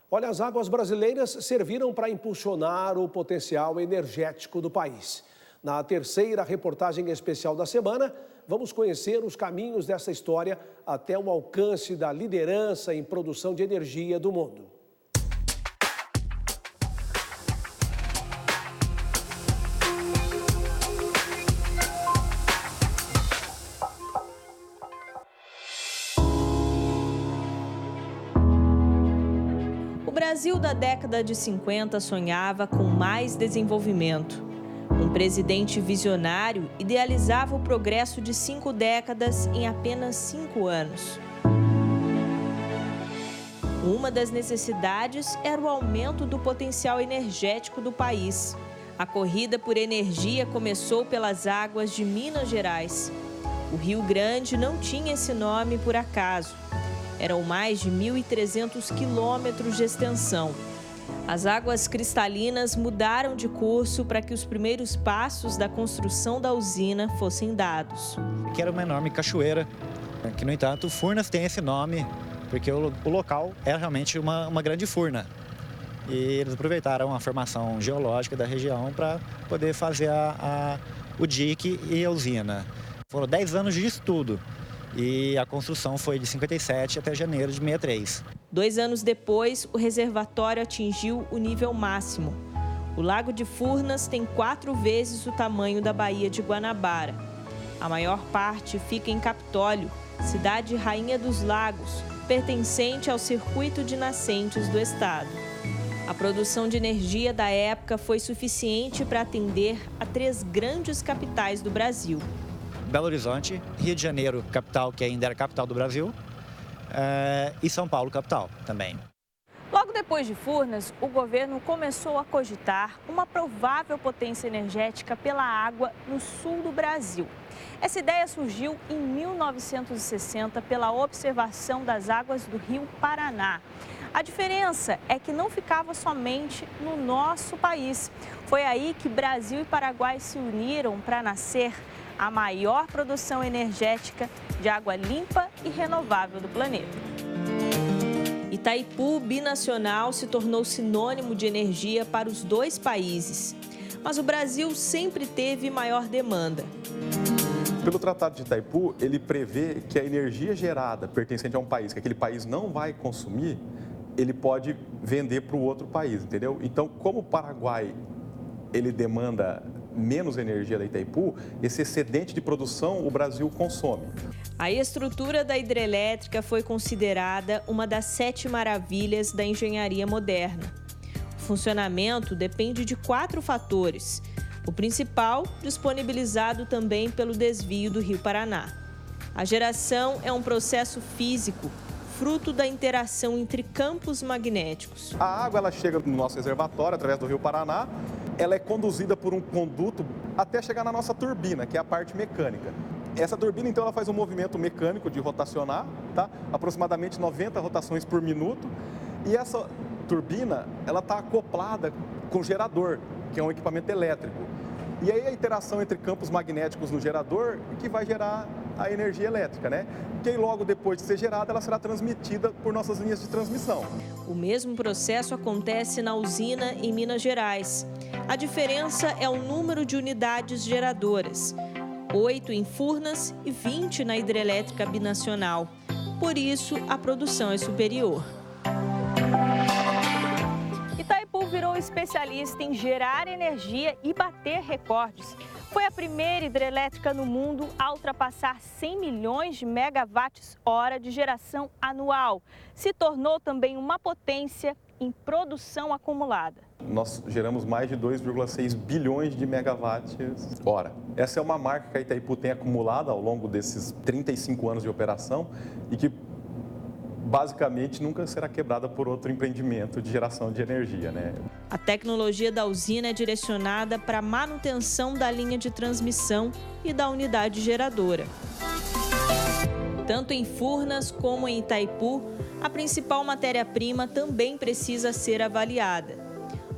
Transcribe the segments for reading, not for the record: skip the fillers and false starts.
Olha, as águas brasileiras serviram para impulsionar o potencial energético do país. Na terceira reportagem especial da semana, vamos conhecer os caminhos dessa história até o alcance da liderança em produção de energia do mundo. O Brasil da década de 50 sonhava com mais desenvolvimento. Um presidente visionário idealizava o progresso de 5 décadas em apenas 5 anos. Uma das necessidades era o aumento do potencial energético do país. A corrida por energia começou pelas águas de Minas Gerais. O Rio Grande não tinha esse nome por acaso. Eram mais de 1.300 quilômetros de extensão. As águas cristalinas mudaram de curso para que os primeiros passos da construção da usina fossem dados. Que era uma enorme cachoeira, que, no entanto, Furnas tem esse nome, porque o local era realmente uma grande furna. E eles aproveitaram a formação geológica da região para poder fazer o dique e a usina. Foram 10 anos de estudo. E a construção foi de 57 até janeiro de 63. 2 anos depois, o reservatório atingiu o nível máximo. O Lago de Furnas tem 4 vezes o tamanho da Baía de Guanabara. A maior parte fica em Capitólio, cidade rainha dos lagos, pertencente ao circuito de nascentes do estado. A produção de energia da época foi suficiente para atender a 3 grandes capitais do Brasil: Belo Horizonte, Rio de Janeiro, capital, que ainda era capital do Brasil, e São Paulo, capital, também. Logo depois de Furnas, o governo começou a cogitar uma provável potência energética pela água no sul do Brasil. Essa ideia surgiu em 1960 pela observação das águas do Rio Paraná. A diferença é que não ficava somente no nosso país. Foi aí que Brasil e Paraguai se uniram para nascer a maior produção energética de água limpa e renovável do planeta. Itaipu binacional se tornou sinônimo de energia para os 2 países. Mas o Brasil sempre teve maior demanda. Pelo Tratado de Itaipu, ele prevê que a energia gerada pertencente a um país, que aquele país não vai consumir, ele pode vender para o outro país, entendeu? Então, como o Paraguai ele demanda menos energia da Itaipu, esse excedente de produção o Brasil consome. A estrutura da hidrelétrica foi considerada uma das 7 maravilhas da engenharia moderna. O funcionamento depende de 4 fatores. O principal, disponibilizado também pelo desvio do Rio Paraná. A geração é um processo físico, fruto da interação entre campos magnéticos. A água ela chega no nosso reservatório através do Rio Paraná. Ela é conduzida por um conduto até chegar na nossa turbina, que é a parte mecânica. Essa turbina, então, ela faz um movimento mecânico de rotacionar, tá? Aproximadamente 90 rotações por minuto. E essa turbina, ela está acoplada com o gerador, que é um equipamento elétrico. E aí a interação entre campos magnéticos no gerador que vai gerar a energia elétrica, né? Que aí, logo depois de ser gerada, ela será transmitida por nossas linhas de transmissão. O mesmo processo acontece na usina em Minas Gerais. A diferença é o número de unidades geradoras: 8 em Furnas e 20 na hidrelétrica binacional. Por isso, a produção é superior. Itaipu virou especialista em gerar energia e bater recordes. Foi a primeira hidrelétrica no mundo a ultrapassar 100 milhões de megawatts-hora de geração anual. Se tornou também uma potência em produção acumulada. Nós geramos mais de 2,6 bilhões de megawatts-hora. Essa é uma marca que a Itaipu tem acumulado ao longo desses 35 anos de operação e que basicamente nunca será quebrada por outro empreendimento de geração de energia, né? A tecnologia da usina é direcionada para a manutenção da linha de transmissão e da unidade geradora. Tanto em Furnas como em Itaipu, a principal matéria-prima também precisa ser avaliada.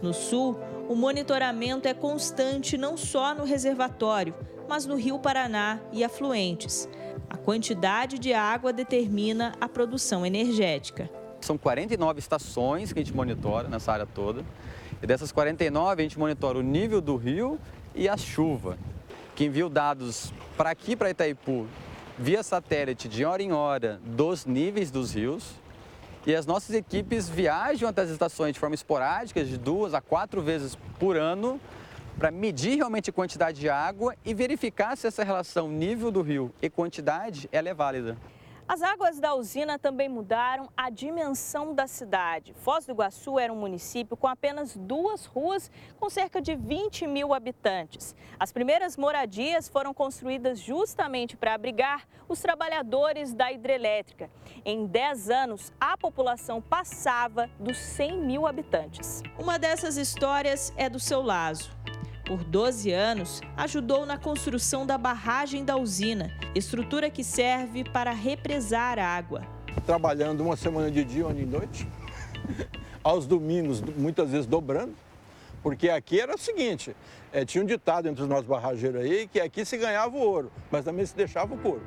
No sul, o monitoramento é constante não só no reservatório, mas no Rio Paraná e afluentes. A quantidade de água determina a produção energética. São 49 estações que a gente monitora nessa área toda. E dessas 49, a gente monitora o nível do rio e a chuva. Que envia dados para aqui, para Itaipu, via satélite, de hora em hora, dos níveis dos rios. E as nossas equipes viajam até as estações de forma esporádica, de 2 a 4 vezes por ano, para medir realmente a quantidade de água e verificar se essa relação nível do rio e quantidade ela é válida. As águas da usina também mudaram a dimensão da cidade. Foz do Iguaçu era um município com apenas 2 ruas, com cerca de 20 mil habitantes. As primeiras moradias foram construídas justamente para abrigar os trabalhadores da hidrelétrica. Em 10 anos, a população passava dos 100 mil habitantes. Uma dessas histórias é do seu Lazo. Por 12 anos, ajudou na construção da barragem da usina, estrutura que serve para represar a água. Trabalhando uma semana de dia, uma de noite, aos domingos, muitas vezes dobrando, porque aqui era o seguinte, tinha um ditado entre os nossos barrageiros aí, que aqui se ganhava o ouro, mas também se deixava o couro.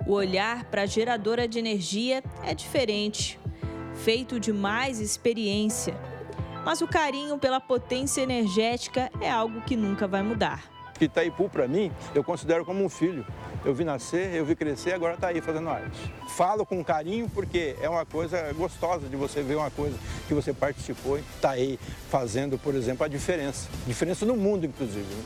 O olhar para a geradora de energia é diferente, feito de mais experiência. Mas o carinho pela potência energética é algo que nunca vai mudar. Itaipu, para mim, eu considero como um filho. Eu vi nascer, eu vi crescer, agora está aí fazendo arte. Falo com carinho porque é uma coisa gostosa de você ver uma coisa que você participou e está aí fazendo, por exemplo, a diferença. Diferença no mundo, inclusive, né?